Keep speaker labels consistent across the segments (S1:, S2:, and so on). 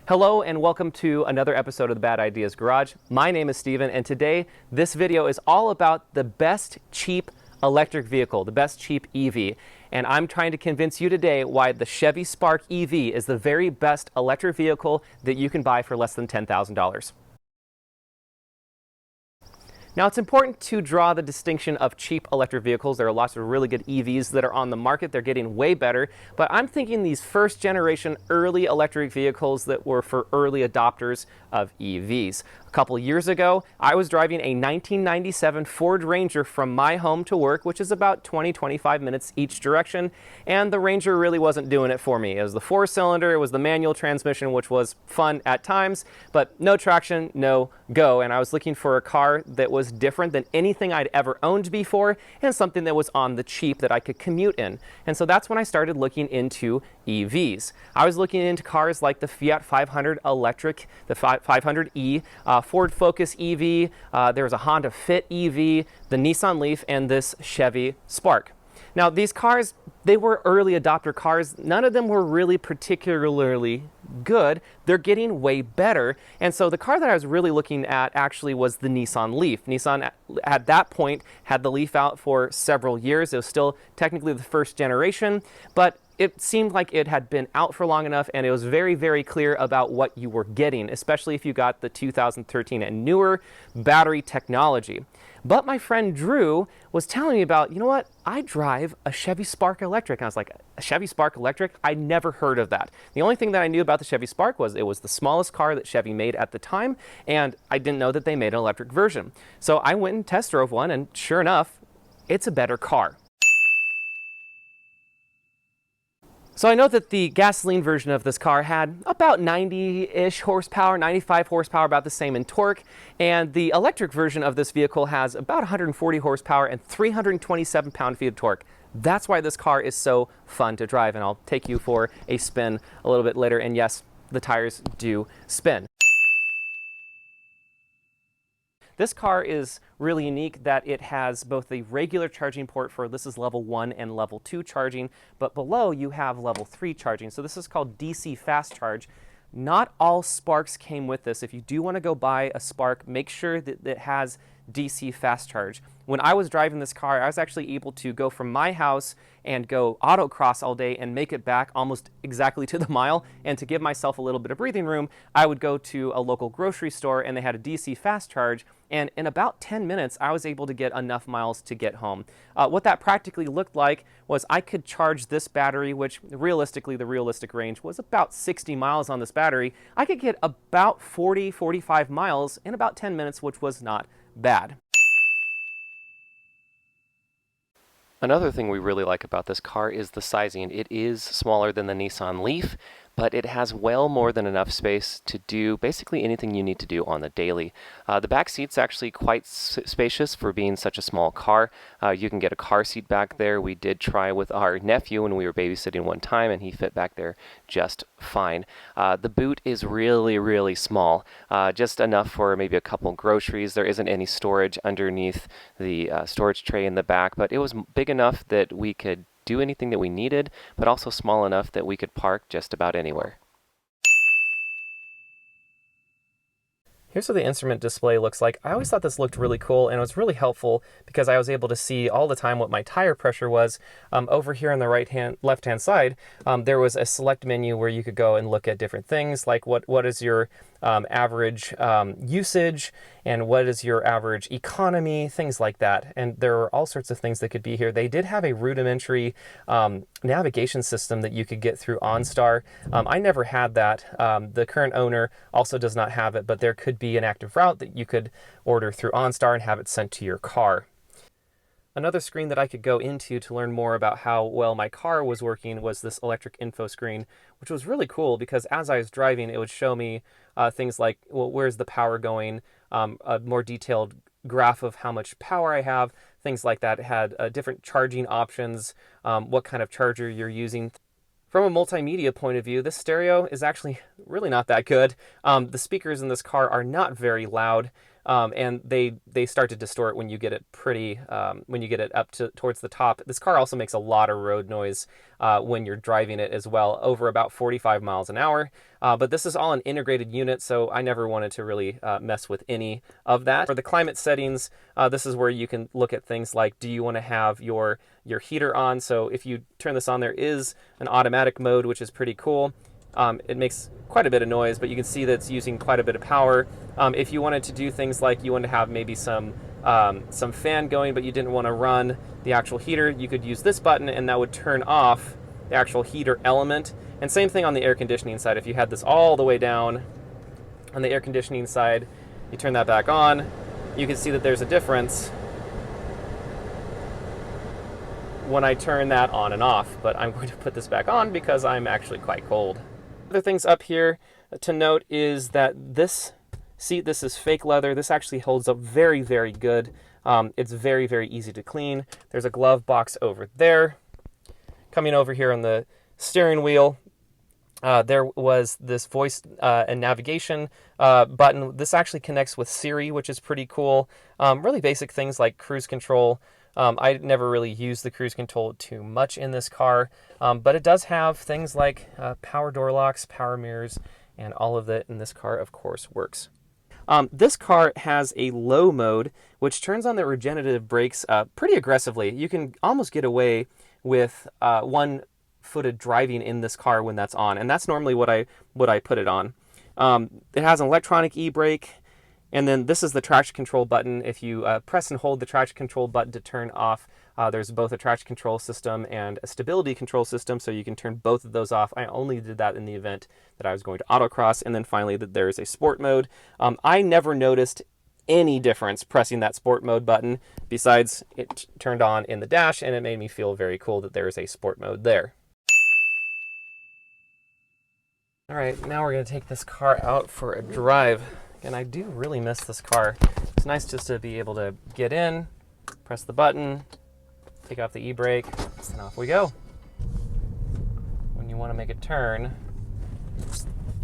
S1: Hello and welcome to another episode of the Bad Ideas Garage. My name is Steven, and today this video is all about the best cheap electric vehicle, the best cheap EV. And I'm trying to convince you today why the Chevy Spark EV is the very best electric vehicle that you can buy for less than $10,000. Now, it's important to draw the distinction of cheap electric vehicles. There are lots of really good EVs that are on the market. They're getting way better. But I'm thinking these first generation early electric vehicles that were for early adopters of EVs. A couple years ago, I was driving a 1997 Ford Ranger from my home to work, which is about 20-25 minutes each direction. And the Ranger really wasn't doing it for me. It was the four-cylinder, it was the manual transmission, which was fun at times, but no traction, no go. And I was looking for a car that was different than anything I'd ever owned before and something that was on the cheap that I could commute in. And so that's when I started looking into EVs. I was looking into cars like the Fiat 500 electric, the 500e, Ford Focus EV, there was a Honda Fit EV, the Nissan Leaf, and this Chevy Spark. Now, these cars, they were early adopter cars. None of them were really particularly good. They're getting way better. And so the car that I was really looking at actually was the Nissan Leaf. Nissan at that point had the Leaf out for several years. It was still technically the first generation, but it seemed like it had been out for long enough, and it was very, very clear about what you were getting, especially if you got the 2013 and newer battery technology. But my friend Drew was telling me about, you know what, I drive a Chevy Spark Electric. And I was like, a Chevy Spark Electric? I never heard of that. The only thing that I knew about the Chevy Spark was it was the smallest car that Chevy made at the time, and I didn't know that they made an electric version. So I went and test drove one, and sure enough, it's a better car. So I know that the gasoline version of this car had about 90-ish horsepower, 95 horsepower, about the same in torque. And the electric version of this vehicle has about 140 horsepower and 327 pound-feet of torque. That's why this car is so fun to drive. And I'll take you for a spin a little bit later. And yes, the tires do spin. This car is really unique that it has both the regular charging port for, this is level 1 and level 2 charging, but below you have level 3 charging. So this is called DC fast charge. Not all Sparks came with this. If you do want to go buy a Spark, make sure that it has DC fast charge. When I was driving this car, I was actually able to go from my house and go autocross all day and make it back almost exactly to the mile. And to give myself a little bit of breathing room, I would go to a local grocery store and they had a DC fast charge. And in about 10 minutes, I was able to get enough miles to get home. What that practically looked like was I could charge this battery, which realistically, the realistic range was about 60 miles on this battery. I could get about 40-45 miles in about 10 minutes, which was not bad. Another thing we really like about this car is the sizing. It is smaller than the Nissan Leaf, but it has well more than enough space to do basically anything you need to do on the daily. The back seat's actually quite spacious for being such a small car. You can get a car seat back there. We did try with our nephew when we were babysitting one time, and he fit back there just fine. The boot is really, really small, just enough for maybe a couple groceries. There isn't any storage underneath the storage tray in the back, but it was big enough that we could do anything that we needed, but also small enough that we could park just about anywhere. Here's what the instrument display looks like. I always thought this looked really cool, and it was really helpful because I was able to see all the time what my tire pressure was. Over here on the left-hand side, there was a select menu where you could go and look at different things, like what is your average usage, and what is your average economy, things like that. And there are all sorts of things that could be here. They did have a rudimentary navigation system that you could get through OnStar. I never had that. The current owner also does not have it, but there could be an active route that you could order through OnStar and have it sent to your car. Another screen that I could go into to learn more about how well my car was working was this electric info screen, which was really cool because as I was driving, it would show me things like, well, where's the power going, a more detailed graph of how much power I have, things like that. It had different charging options, what kind of charger you're using. From a multimedia point of view, this stereo is actually really not that good. The speakers in this car are not very loud. And they start to distort when you get it when you get it up towards the top. This car also makes a lot of road noise when you're driving it as well, over about 45 miles an hour. But this is all an integrated unit, so I never wanted to really mess with any of that. For the climate settings, this is where you can look at things like, do you want to have your heater on? So if you turn this on, there is an automatic mode, which is pretty cool. It makes quite a bit of noise, but you can see that it's using quite a bit of power. If you wanted to do things like you wanted to have maybe some fan going, but you didn't want to run the actual heater, you could use this button and that would turn off the actual heater element. And same thing on the air conditioning side. If you had this all the way down on the air conditioning side, you turn that back on, you can see that there's a difference when I turn that on and off. But I'm going to put this back on because I'm actually quite cold. Other things up here to note is that this seat, this is fake leather. This actually holds up very, very good. It's very, very easy to clean. There's a glove box over there. Coming over here on the steering wheel, there was this voice and navigation button. This actually connects with Siri, which is pretty cool. Really basic things like cruise control. I never really used the cruise control too much in this car, but it does have things like power door locks, power mirrors, and all of that in this car, of course, works. This car has a low mode, which turns on the regenerative brakes pretty aggressively. You can almost get away with one-footed driving in this car when that's on, and that's normally what I put it on. It has an electronic e-brake, and then this is the traction control button. If you press and hold the traction control button to turn off, there's both a traction control system and a stability control system, so you can turn both of those off. I only did that in the event that I was going to autocross. And then finally, that there's a sport mode. I never noticed any difference pressing that sport mode button, besides it turned on in the dash, and it made me feel very cool that there is a sport mode there. All right, now we're going to take this car out for a drive. And I do really miss this car. It's nice just to be able to get in, press the button, take off the e-brake, and off we go. When you want to make a turn,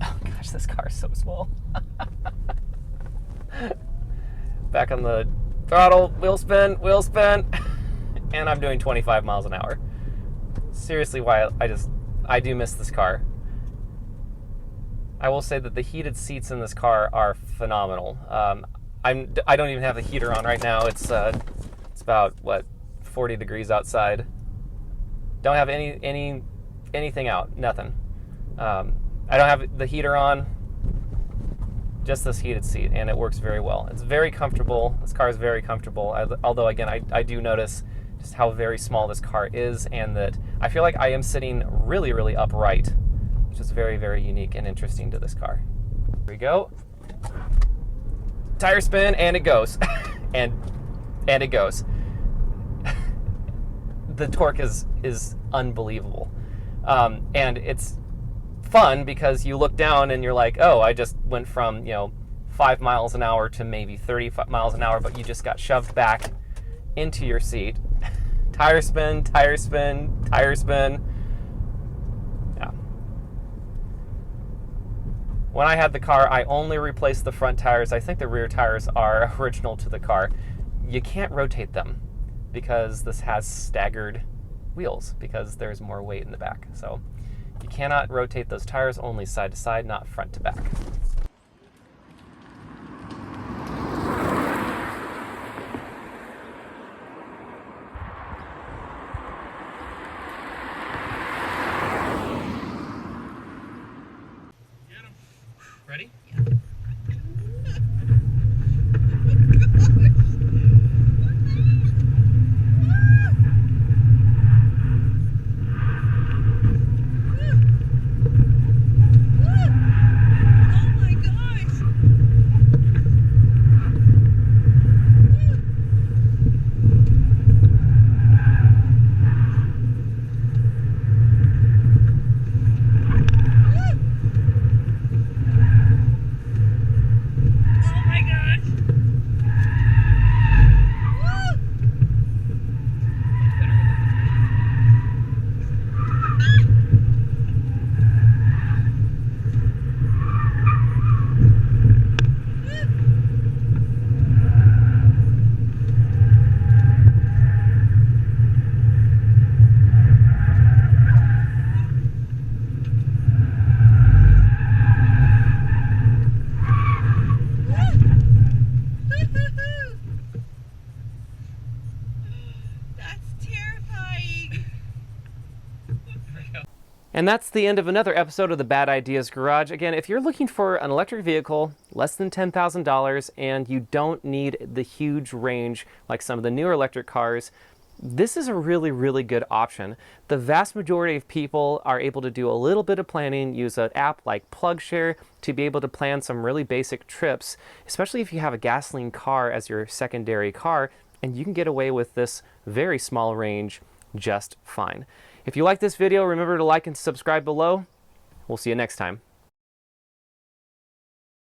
S1: oh gosh, this car is so small. Back on the throttle, wheel spin, and I'm doing 25 miles an hour. Seriously, why I do miss this car. I will say that the heated seats in this car are phenomenal. I don't even have the heater on right now. It's about 40 degrees outside. Don't have anything out. Nothing. I don't have the heater on. Just this heated seat, and it works very well. It's very comfortable. This car is very comfortable. Although again, I do notice just how very small this car is, and that I feel like I am sitting really, really upright, which is very, very unique and interesting to this car. Here we go. Tire spin, and it goes. and it goes. The torque is unbelievable. And it's fun because you look down and you're like, oh, I just went from 5 miles an hour to maybe 30 miles an hour, but you just got shoved back into your seat. Tire spin, tire spin, tire spin. When I had the car, I only replaced the front tires. I think the rear tires are original to the car. You can't rotate them because this has staggered wheels because there's more weight in the back. So you cannot rotate those tires, only side to side, not front to back. Ready? Yeah. And that's the end of another episode of the Bad Ideas Garage. Again, if you're looking for an electric vehicle less than $10,000 and you don't need the huge range like some of the newer electric cars, this is a really, really good option. The vast majority of people are able to do a little bit of planning, use an app like PlugShare to be able to plan some really basic trips, especially if you have a gasoline car as your secondary car, and you can get away with this very small range just fine. If you like this video, remember to like and subscribe below. We'll see you next time.